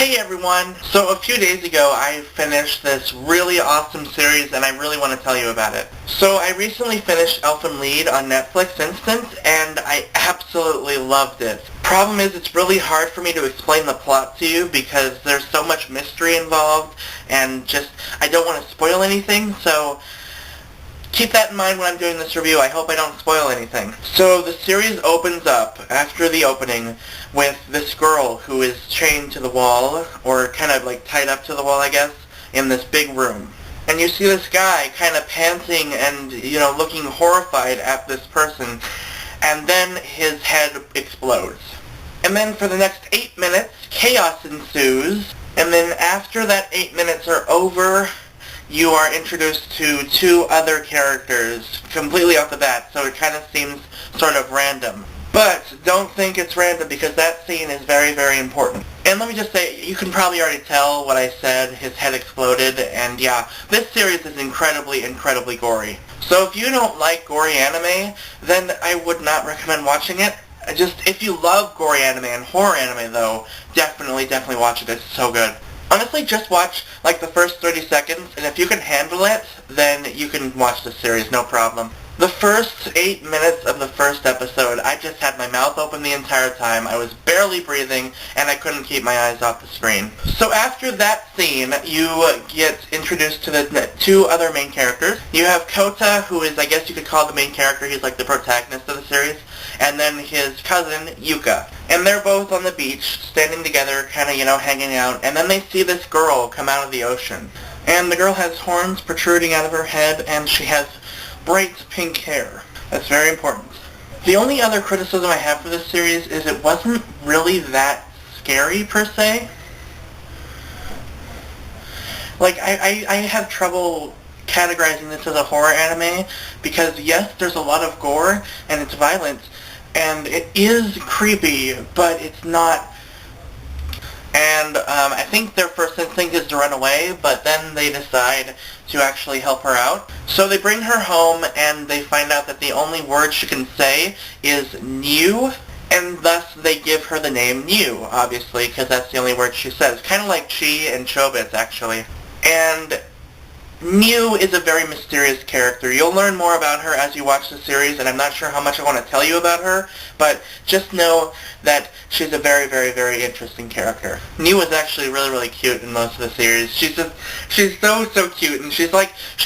Hey everyone! So a few days ago I finished this really awesome series and I really want to tell you about it. So I recently finished Elfen Lied on Netflix Instant and I absolutely loved it. Problem is it's really hard for me to explain the plot to you because there's so much mystery involved and just I don't want to spoil anything, so keep that in mind when I'm doing this review. I hope I don't spoil anything. So the series opens up after the opening with this girl who is chained to the wall, or kind of like tied up to the wall, I guess, in this big room. And you see this guy kind of panting and, looking horrified at this person. And then his head explodes. And then for the next 8 minutes, chaos ensues. And then after that 8 minutes are over, you are introduced to two other characters completely off the bat, so it kind of seems sort of random. But don't think it's random because that scene is very, very important. And let me just say, you can probably already tell what I said, his head exploded, and yeah, this series is incredibly, incredibly gory. So if you don't like gory anime, then I would not recommend watching it. If you love gory anime and horror anime though, definitely watch it, it's so good. Honestly, just watch like the first 30 seconds, and if you can handle it, then you can watch the series, no problem. The first 8 minutes of the first episode, I just had my mouth open the entire time. I was barely breathing, and I couldn't keep my eyes off the screen. So after that scene, you get introduced to the two other main characters. You have Kota, who is, I guess you could call the main character. He's like the protagonist of the series. And then his cousin, Yuka. And they're both on the beach, standing together, kind of, hanging out. And then they see this girl come out of the ocean. And the girl has horns protruding out of her head, and she has bright pink hair. That's very important. The only other criticism I have for this series is it wasn't really that scary, per se. Like, I have trouble categorizing this as a horror anime because, yes, there's a lot of gore, and it's violent, and it is creepy, but it's not. And I think their first instinct is to run away, but then they decide to actually help her out. So they bring her home, and they find out that the only word she can say is new, and thus they give her the name New, obviously, because that's the only word she says. Kind of like Chi and Chobits, actually. And Mew is a very mysterious character. You'll learn more about her as you watch the series, and I'm not sure how much I want to tell you about her, but just know that she's a very, very, very interesting character. Mew is actually really, really cute in most of the series. She's so cute, and she's a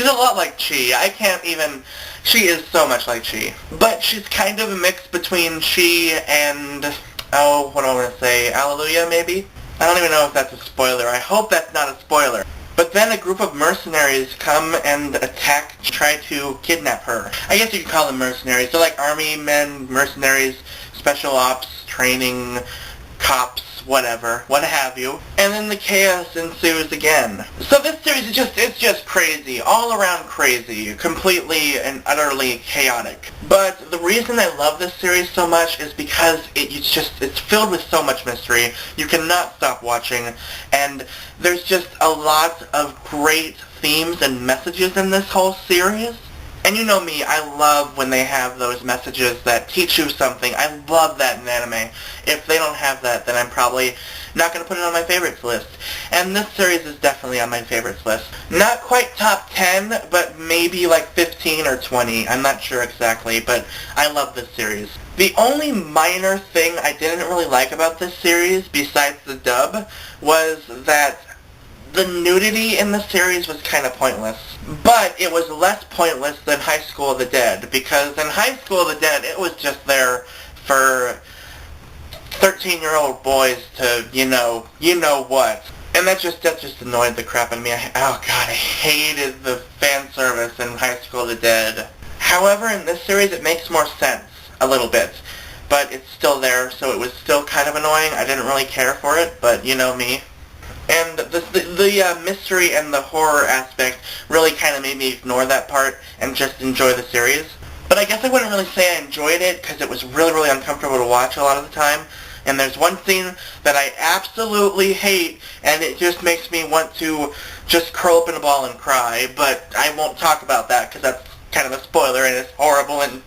lot like Chi. She is so much like Chi. But she's kind of a mix between Chi and, what do I want to say, Alleluia, maybe? I don't even know if that's a spoiler. I hope that's not a spoiler. But then a group of mercenaries come and try to kidnap her. I guess you could call them mercenaries. They're like army men, mercenaries, special ops, training, cops, whatever, what have you. And then the chaos ensues again. So this series it's just crazy, all around crazy, completely and utterly chaotic. But the reason I love this series so much is because it's filled with so much mystery. You cannot stop watching, and there's just a lot of great themes and messages in this whole series. And you know me, I love when they have those messages that teach you something. I love that in anime. If they don't have that, then I'm probably not going to put it on my favorites list. And this series is definitely on my favorites list. Not quite top 10, but maybe like 15 or 20. I'm not sure exactly, but I love this series. The only minor thing I didn't really like about this series, besides the dub, was that the nudity in the series was kind of pointless. But it was less pointless than High School of the Dead, because in High School of the Dead, it was just there for 13-year-old boys to, you know what. And that just annoyed the crap out of me. Oh god, I hated the fan service in High School of the Dead. However, in this series, it makes more sense, a little bit. But it's still there, so it was still kind of annoying. I didn't really care for it, but you know me. And the mystery and the horror aspect really kind of made me ignore that part and just enjoy the series. But I guess I wouldn't really say I enjoyed it because it was really, really uncomfortable to watch a lot of the time. And there's one scene that I absolutely hate, and it just makes me want to just curl up in a ball and cry. But I won't talk about that because that's kind of a spoiler and it's horrible and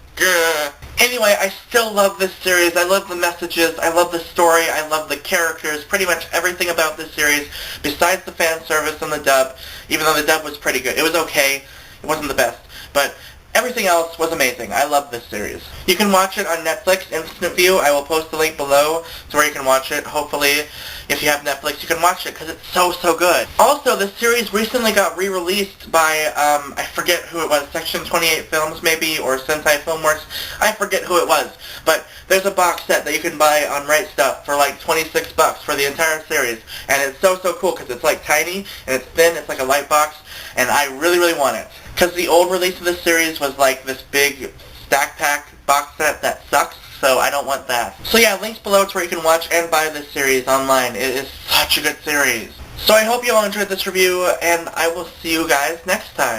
Anyway, I still love this series. I love the messages. I love the story. I love the characters. Pretty much everything about this series, besides the fan service and the dub, even though the dub was pretty good. It was okay. It wasn't the best. But everything else was amazing. I love this series. You can watch it on Netflix Instant View. I will post the link below to where you can watch it. Hopefully, if you have Netflix, you can watch it because it's so, so good. Also, this series recently got re-released by, I forget who it was, Section 28 Films maybe, or Sentai Filmworks. I forget who it was. But there's a box set that you can buy on Right Stuff for like 26 bucks for the entire series. And it's so, so cool because it's like tiny and it's thin. It's like a light box. And I really, really want it. Because the old release of this series was like this big stack pack box set that sucks, so I don't want that. So yeah, links below to where you can watch and buy this series online. It is such a good series. So I hope you all enjoyed this review, and I will see you guys next time.